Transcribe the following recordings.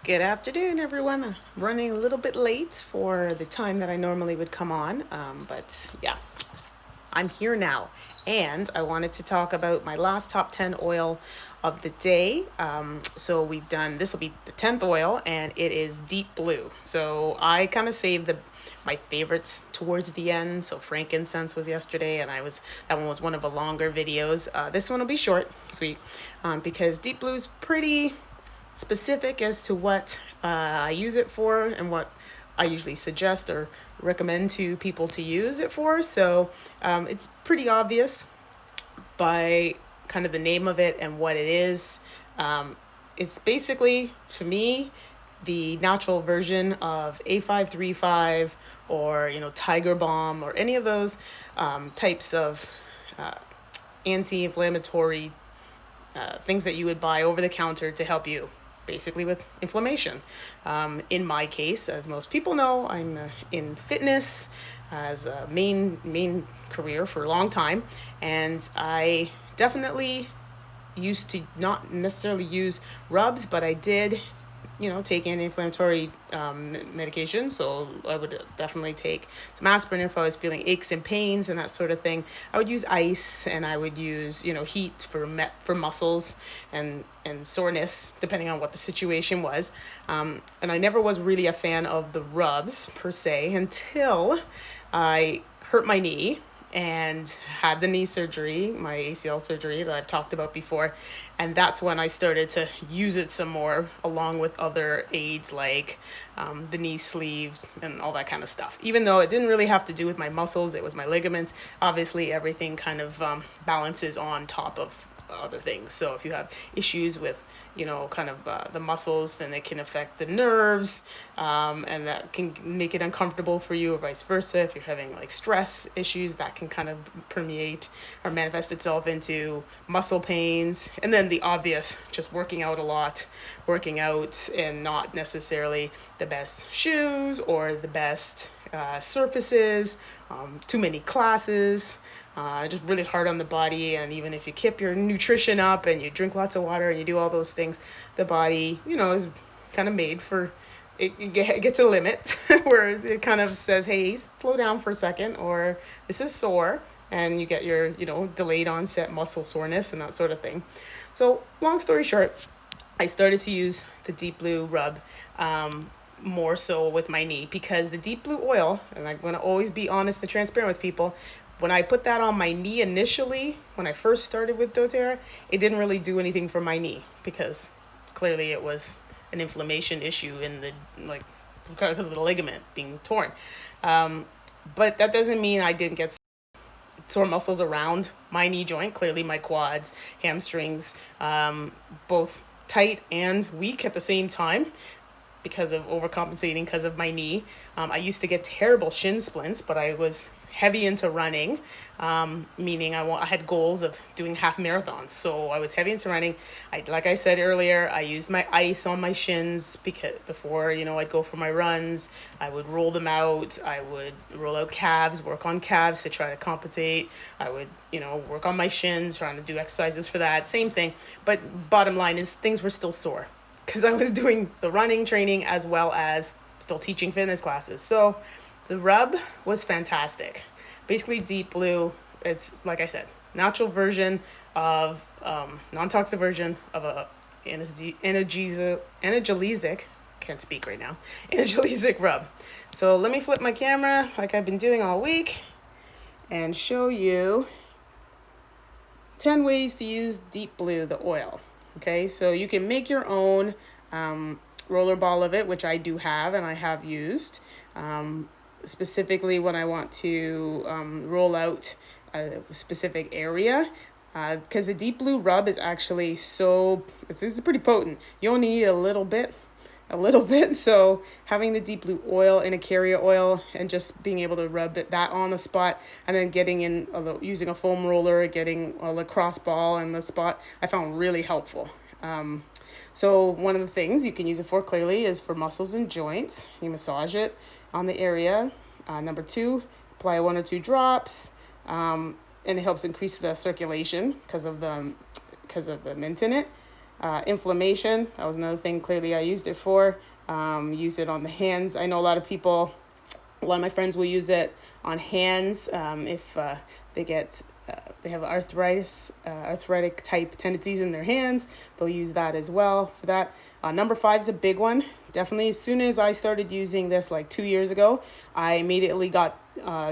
Good afternoon, everyone. I'm running a little bit late for the time that I normally would come on, but yeah, I'm here now. And I wanted to talk about my last top 10 oil of the day. So we've done, this will be the 10th oil, and it is Deep Blue. So I kind of saved my favorites towards the end. So frankincense was yesterday, and that one was one of the longer videos. This one will be short, sweet, because Deep Blue's pretty specific as to what I use it for and what I usually suggest or recommend to people to use it for. So it's pretty obvious by kind of the name of it and what it is. It's basically, to me, the natural version of A535 or, Tiger Balm or any of those types of anti-inflammatory things that you would buy over the counter to help you basically with inflammation. In my case, as most people know, I'm in fitness as a main career for a long time, and I definitely used to not necessarily use rubs, but I did take anti-inflammatory medication. So I would definitely take some aspirin if I was feeling aches and pains and that sort of thing. I would use ice, and I would use heat for muscles and soreness, depending on what the situation was. And I never was really a fan of the rubs per se until I hurt my knee and had the knee surgery, my ACL surgery that I've talked about before. And that's when I started to use it some more, along with other aids like the knee sleeves and all that kind of stuff. Even though it didn't really have to do with my muscles, it was my ligaments. Obviously, everything kind of balances on top of other things. So if you have issues with the muscles, then it can affect the nerves, and that can make it uncomfortable for you, or vice versa. If you're having like stress issues, that can kind of permeate or manifest itself into muscle pains. And then the obvious, just working out a lot, working out and not necessarily the best shoes or the best surfaces, too many classes, just really hard on the body. And even if you keep your nutrition up and you drink lots of water and you do all those things, the body, is kind of made for it gets a limit where it kind of says, hey, slow down for a second, or this is sore, and you get your, delayed onset muscle soreness and that sort of thing. So long story short, I started to use the Deep Blue rub more so with my knee, because the Deep Blue oil, and I'm going to always be honest and transparent with people, when I put that on my knee initially, when I first started with doTERRA, it didn't really do anything for my knee, because clearly it was an inflammation issue in the, because of the ligament being torn. But that doesn't mean I didn't get sore muscles around my knee joint. Clearly my quads, hamstrings, both tight and weak at the same time, because of overcompensating because of my knee. I used to get terrible shin splints, but I was heavy into running, meaning I had goals of doing half marathons. So I was heavy into running. Like I said earlier, I used my ice on my shins, because before, I'd go for my runs, I would roll them out. I would roll out calves, work on calves to try to compensate. I would, work on my shins, trying to do exercises for that. Same thing. But bottom line is things were still sore, because I was doing the running training as well as still teaching fitness classes. So the rub was fantastic. Basically, Deep Blue, it's, like I said, natural version of, non-toxic version of a analgesic, can't speak right now, analgesic rub. So let me flip my camera like I've been doing all week and show you 10 ways to use Deep Blue, the oil. Okay, so you can make your own roller ball of it, which I do have and I have used. Specifically when I want to roll out a specific area, because the Deep Blue rub is actually it's pretty potent. You only need a little bit. So having the Deep Blue oil in a carrier oil and just being able to rub that on the spot, and then using a foam roller, getting a lacrosse ball in the spot, I found really helpful. So one of the things you can use it for, clearly, is for muscles and joints. You massage it on the area. Number 2, apply 1 or 2 drops, and it helps increase the circulation because of the mint in it. Inflammation, that was another thing clearly I used it for. Use it on the hands. I know a lot of my friends will use it on hands if they have arthritic type tendencies in their hands. They'll use that as well for that. Number 5 is a big one. Definitely, as soon as I started using this like 2 years ago, I immediately got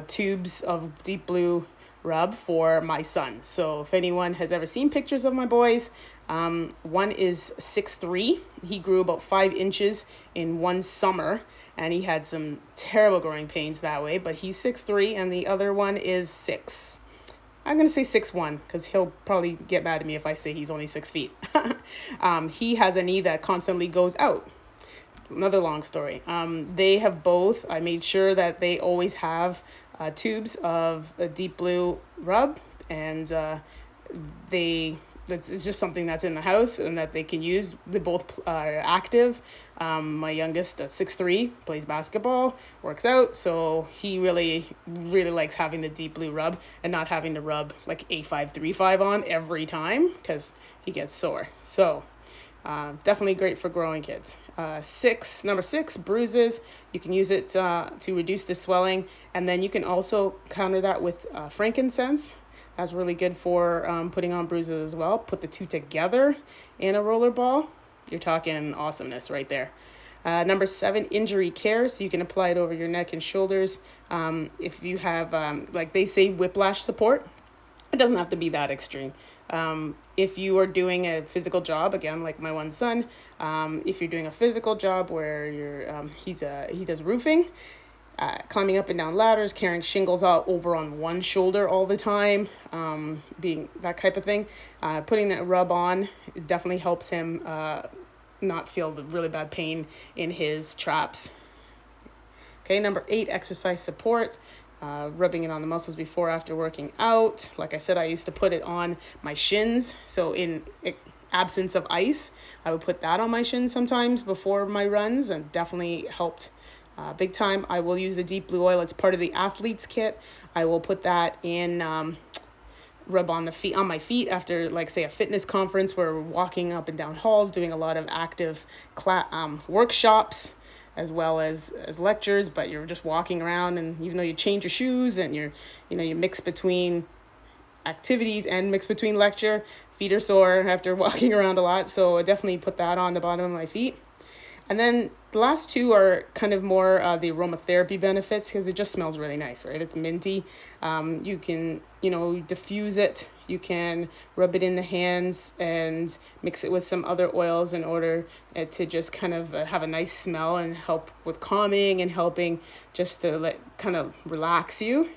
tubes of deep blue rub for my son. So if anyone has ever seen pictures of my boys, one is 6'3". He grew about 5 inches in one summer, and he had some terrible growing pains that way, but he's 6'3", and the other one is 6. I'm going to say 6'1", because he'll probably get mad at me if I say he's only 6 feet. He has a knee that constantly goes out. Another long story. They have both, I made sure that they always have tubes of a deep blue rub, and it's just something that's in the house and that they can use. They both are active. My youngest, 6'3", plays basketball, works out, so he really, really likes having the deep blue rub and not having to rub like A535 on every time because he gets sore. So definitely great for growing kids. Number 6, bruises. You can use it to reduce the swelling, and then you can also counter that with frankincense. That's really good for putting on bruises as well. Put the two together in a roller ball. You're talking awesomeness right there. Number 7, injury care. So you can apply it over your neck and shoulders. If you have, like they say, whiplash support, it doesn't have to be that extreme. If you are doing a physical job, again, like my one son, if you're doing a physical job where he does roofing, climbing up and down ladders, carrying shingles out over on one shoulder all the time, being that type of thing, putting that rub on definitely helps him not feel the really bad pain in his traps. Okay, number 8, exercise support. Rubbing it on the muscles before, after working out. Like I said, I used to put it on my shins. So in absence of ice, I would put that on my shins sometimes before my runs, and definitely helped big time. I will use the deep blue oil. It's part of the athlete's kit. I will put that in, rub on my feet after, like, say, a fitness conference where we're walking up and down halls, doing a lot of active workshops, as well as lectures, but you're just walking around, and even though you change your shoes and you mix between activities and mix between lecture, feet are sore after walking around a lot. So I definitely put that on the bottom of my feet. And then the last 2 are kind of more the aromatherapy benefits, because it just smells really nice, right? It's minty. You can, diffuse it. You can rub it in the hands and mix it with some other oils in order to just kind of have a nice smell and help with calming and helping just to kind of relax you.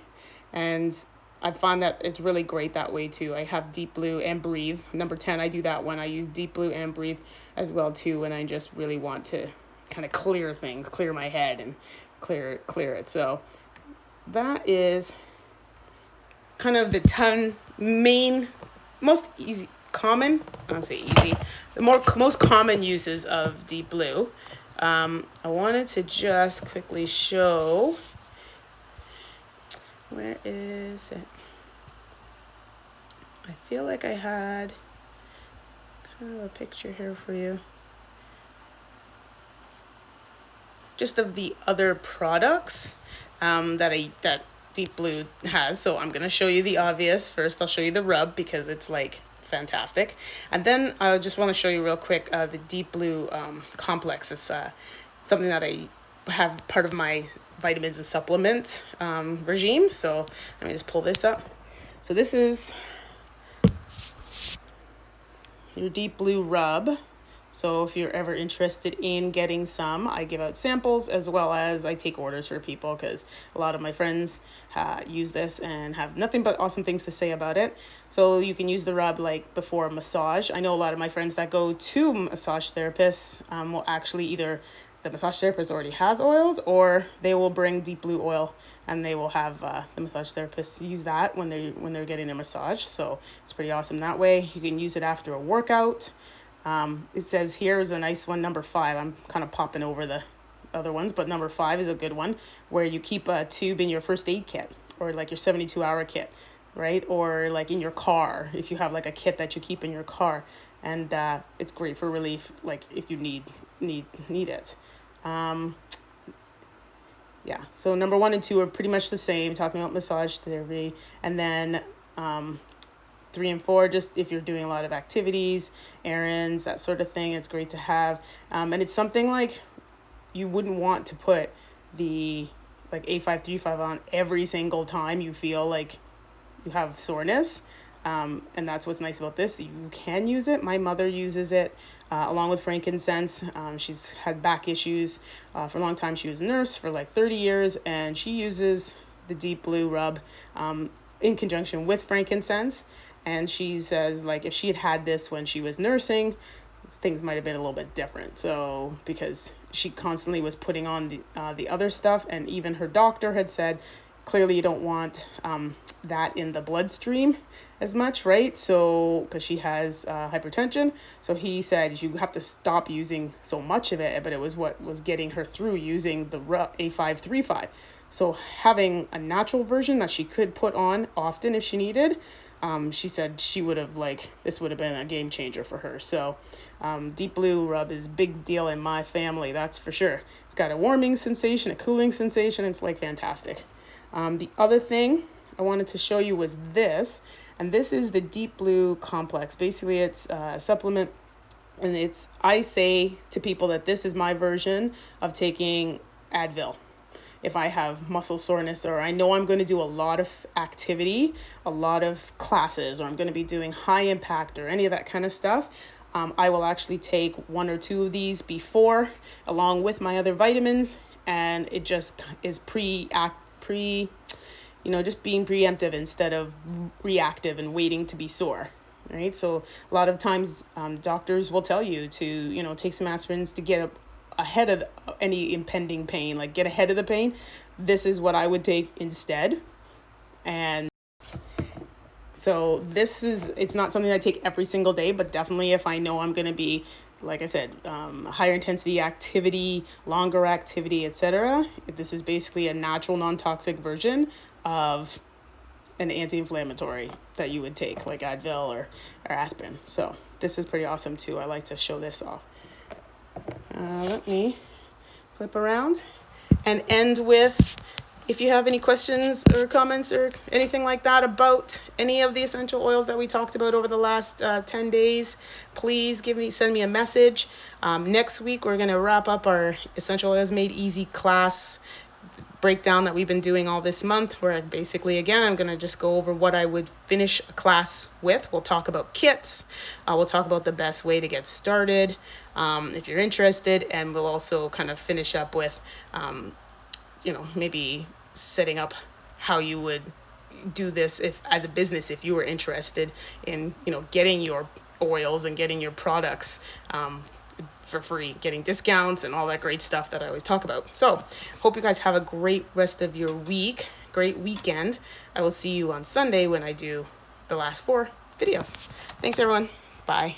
And I find that it's really great that way too. I have Deep Blue and Breathe. Number 10, I do that when I use Deep Blue and Breathe as well too, when I just really want to kind of clear things, clear my head and clear it. So that is kind of the 10 main, most common uses of Deep Blue. I wanted to just quickly show, where is it? I feel like I had kind of a picture here for you. Just of the other products that Deep Blue has. So I'm going to show you the obvious. First, I'll show you the rub because it's like fantastic. And then I just want to show you real quick the Deep Blue complex. It's something that I have part of my vitamins and supplements regime. So let me just pull this up. So this is your Deep Blue rub. So if you're ever interested in getting some, I give out samples as well as I take orders for people, because a lot of my friends use this and have nothing but awesome things to say about it. So you can use the rub like before a massage. I know a lot of my friends that go to massage therapists will actually either the massage therapist already has oils, or they will bring Deep Blue oil and they will have the massage therapist use that when they're getting their massage. So it's pretty awesome that way. You can use it after a workout. It says here is a nice one, number 5. I'm kind of popping over the other ones, but number 5 is a good one, where you keep a tube in your first aid kit, or like your 72-hour kit, right? Or like in your car, if you have like a kit that you keep in your car. and it's great for relief, like if you need it. Um, yeah. So number 1 and 2 are pretty much the same, talking about massage therapy, and then 3 and 4, just if you're doing a lot of activities, errands, that sort of thing, it's great to have. And it's something like you wouldn't want to put the like A535 on every single time you feel like you have soreness. And that's what's nice about this. You can use it. My mother uses it along with frankincense. She's had back issues for a long time. She was a nurse for like 30 years, and she uses the deep blue rub in conjunction with frankincense. And she says, like, if she had this when she was nursing, things might have been a little bit different. So because she constantly was putting on the other stuff, and even her doctor had said, clearly you don't want that in the bloodstream as much, right? So because she has hypertension, so he said you have to stop using so much of it, but it was what was getting her through using the A535. So having a natural version that she could put on often if she needed, she said she would have, like, this would have been a game changer for her. So deep blue rub is a big deal in my family, that's for sure. It's got a warming sensation, a cooling sensation. It's like fantastic. The other thing I wanted to show you was this, and this is the deep blue complex. Basically it's a supplement, and I say to people that this is my version of taking Advil. If I have muscle soreness, or I know I'm going to do a lot of activity, a lot of classes, or I'm going to be doing high impact or any of that kind of stuff, I will actually take 1 or 2 of these before, along with my other vitamins, and it just is just being preemptive instead of reactive and waiting to be sore. Right. So a lot of times doctors will tell you to, take some aspirins to get ahead of any impending pain, like get ahead of the pain. This is what I would take instead. And so it's not something I take every single day, but definitely if I know I'm going to be, like I said, higher intensity activity, longer activity, etc. This is basically a natural, non-toxic version of an anti-inflammatory that you would take, like Advil or aspirin. So this is pretty awesome too. I like to show this off. Let me flip around and end with, if you have any questions or comments or anything like that about any of the essential oils that we talked about over the last 10 days, please send me a message. Next week, we're going to wrap up our Essential Oils Made Easy class breakdown that we've been doing all this month, where basically, again, I'm going to just go over what I would finish a class with. We'll talk about kits. We'll talk about the best way to get started if you're interested. And we'll also kind of finish up with, maybe setting up how you would do this as a business, if you were interested in, getting your oils and getting your products for free, getting discounts and all that great stuff that I always talk about. So hope you guys have a great rest of your week, great weekend. I will see you on Sunday when I do the last 4 videos. Thanks everyone. Bye.